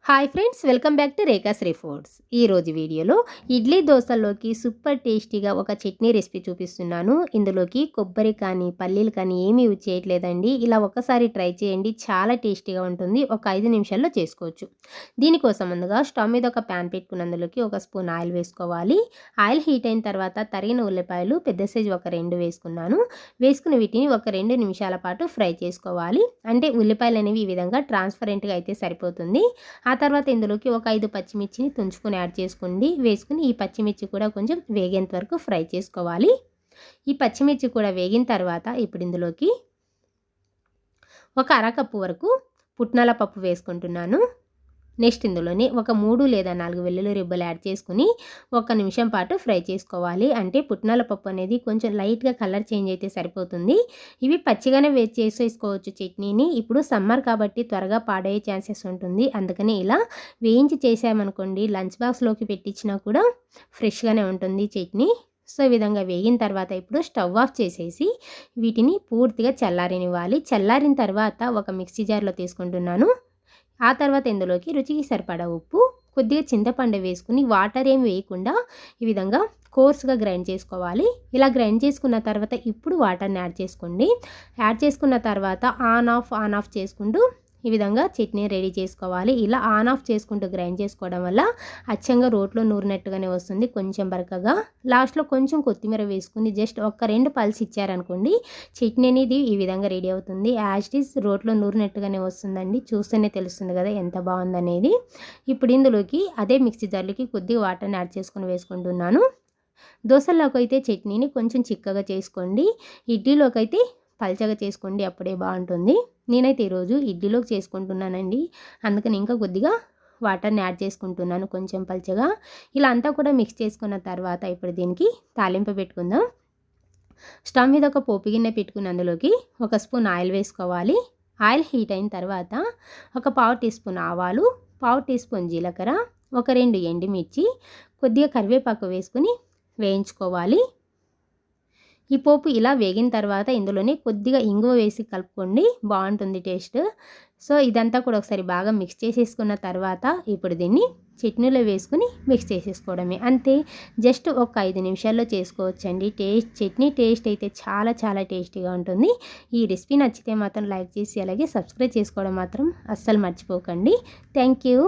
Hi friends, welcome back to Rekhasri foods. ఈరోజు వీడియోలో idli దోశల్లోకి super టేస్టీగా ఒక చట్నీ రెసిపీ చూపిస్తున్నాను. ఇందులోకి కొబ్బరి కానీ పల్లీలు కానీ ఏమీ యూజ్ చేయట్లేదండి. ఇలా ఒక్కసారి ట్రై చేయండి, చాలా టేస్టీగా ఉంటుంది. ఒక 5 నిమిషాల్లో చేసుకోవచ్చు. దీనికోసం ముందుగా స్టవ్ మీద ఒక ప్యాన్ పెట్టుకుని అందులోకి ఒక స్పూన్ ఆయిల్ వేసుకోవాలి. ఆయిల్ హీట్ అయిన తర్వాత తరిగిన ఉల్లిపాయలు పెద్ద సైజు ఒక 2 వేసుకున్నాను. వేసుకుని వీటిని ఒక 2 నిమిషాల పాటు ఫ్రై చేసుకోవాలి. అంటే ఉల్లిపాయలు అనేవి ఈ విధంగా ట్రాన్స్పరెంట్గా అయితే సరిపోతుంది. ఆ తర్వాత ఇందులోకి ఒక 5 పచ్చిమిర్చిని తుంచుకొని యాడ్ చేసుకోండి. వేసుకుని ఈ పచ్చిమిర్చి కూడా కొంచెం వేగేంత వరకు ఫ్రై చేసుకోవాలి. ఈ పచ్చిమిర్చి కూడా వేగిన తర్వాత ఇప్పుడు ఇందులోకి ఒక అరకప్పు వరకు పుట్నాల పప్పు వేసుకుంటున్నాను. నెక్స్ట్ ఇందులోని ఒక 3 లేదా 4 వెల్లుల్లి రిబ్బలు యాడ్ చేసుకుని 1 నిమిషం పాటు ఫ్రై చేసుకోవాలి. అంటే పుట్నాల పప్పు అనేది కొంచెం లైట్గా కలర్ చేంజ్ అయితే సరిపోతుంది. ఇవి పచ్చిగానే చేసేసుకోవచ్చు చట్నీని. ఇప్పుడు సమ్మర్ కాబట్టి త్వరగా పాడయ్యే ఛాన్సెస్ ఉంటుంది. అందుకని ఇలా వేయించి చేసామనుకోండి, లంచ్ బాక్స్లోకి పెట్టించినా కూడా ఫ్రెష్గానే ఉంటుంది చట్నీ. సో ఈ విధంగా వేగిన తర్వాత ఇప్పుడు స్టవ్ ఆఫ్ చేసేసి వీటిని పూర్తిగా చల్లారనివ్వాలి. చల్లారిన తర్వాత ఒక మిక్సీ జార్లో తీసుకుంటున్నాను. ఆ తర్వాత ఇందులోకి రుచికి సరిపడా ఉప్పు, కొద్దిగా చింతపండు వేసుకుని వాటర్ ఏం వేయకుండా ఈ విధంగా కోర్స్గా గ్రైండ్ చేసుకోవాలి. ఇలా గ్రైండ్ చేసుకున్న తర్వాత ఇప్పుడు వాటర్ని యాడ్ చేసుకోండి. యాడ్ చేసుకున్న తర్వాత ఆన్ ఆఫ్ చేసుకుంటూ ఈ విధంగా చట్నీ రెడీ చేసుకోవాలి. ఇలా ఆన్ ఆఫ్ చేసుకుంటూ గ్రైండ్ చేసుకోవడం వల్ల అచ్చంగా రోట్లో నూరినట్టుగానే వస్తుంది, కొంచెం బరకగా. లాస్ట్లో కొంచెం కొత్తిమీర వేసుకుని జస్ట్ ఒక 2 పల్స్ ఇచ్చారనుకోండి, చట్నీ అనేది ఈ విధంగా రెడీ అవుతుంది. యాజ్ ఇట్ ఈస్ రోట్లో నూరినట్టుగానే వస్తుందండి. చూస్తేనే తెలుస్తుంది కదా ఎంత బాగుందనేది. ఇప్పుడు ఇందులోకి అదే మిక్సీ జార్లోకి కొద్దిగా వాటర్ని యాడ్ చేసుకొని వేసుకుంటున్నాను. దోశల్లోకి అయితే చట్నీని కొంచెం చిక్కగా చేసుకోండి, ఇడ్లీలోకి అయితే పల్చగా చేసుకోండి, అప్పుడే బాగుంటుంది. నేనైతే ఈరోజు ఇడ్లీలోకి చేసుకుంటున్నానండి, అందుకని ఇంకా కొద్దిగా వాటర్ని యాడ్ చేసుకుంటున్నాను కొంచెం పల్చగా. ఇలా అంతా కూడా మిక్స్ చేసుకున్న తర్వాత ఇప్పుడు దీనికి తాలింపు పెట్టుకుందాం. స్టవ్ మీద ఒక పోపు గిన్నె పెట్టుకుని అందులోకి ఒక స్పూన్ ఆయిల్ వేసుకోవాలి. ఆయిల్ హీట్ అయిన తర్వాత ఒక 1/2 టీ స్పూన్ ఆవాలు, 1/2 టీ స్పూన్ జీలకర్ర, ఒక 2 ఎండుమిర్చి, కొద్దిగా కరివేపాకు వేసుకుని వేయించుకోవాలి. ఈ పోపు ఇలా వేగిన తర్వాత ఇందులోనే కొద్దిగా ఇంగువ వేసి కలుపుకోండి, బాగుంటుంది టేస్ట్. సో ఇదంతా కూడా ఒకసారి బాగా మిక్స్ చేసేసుకున్న తర్వాత ఇప్పుడు దీన్ని చట్నీలో వేసుకుని మిక్స్ చేసేసుకోవడమే, అంతే. జస్ట్ ఒక 5 నిమిషాల్లో చేసుకోవచ్చండి. చట్నీ టేస్ట్ అయితే చాలా చాలా టేస్టీగా ఉంటుంది. ఈ రెసిపీ నచ్చితే మాత్రం లైక్ చేసి అలాగే సబ్స్క్రైబ్ చేసుకోవడం మాత్రం అస్సలు మర్చిపోకండి. Thank you.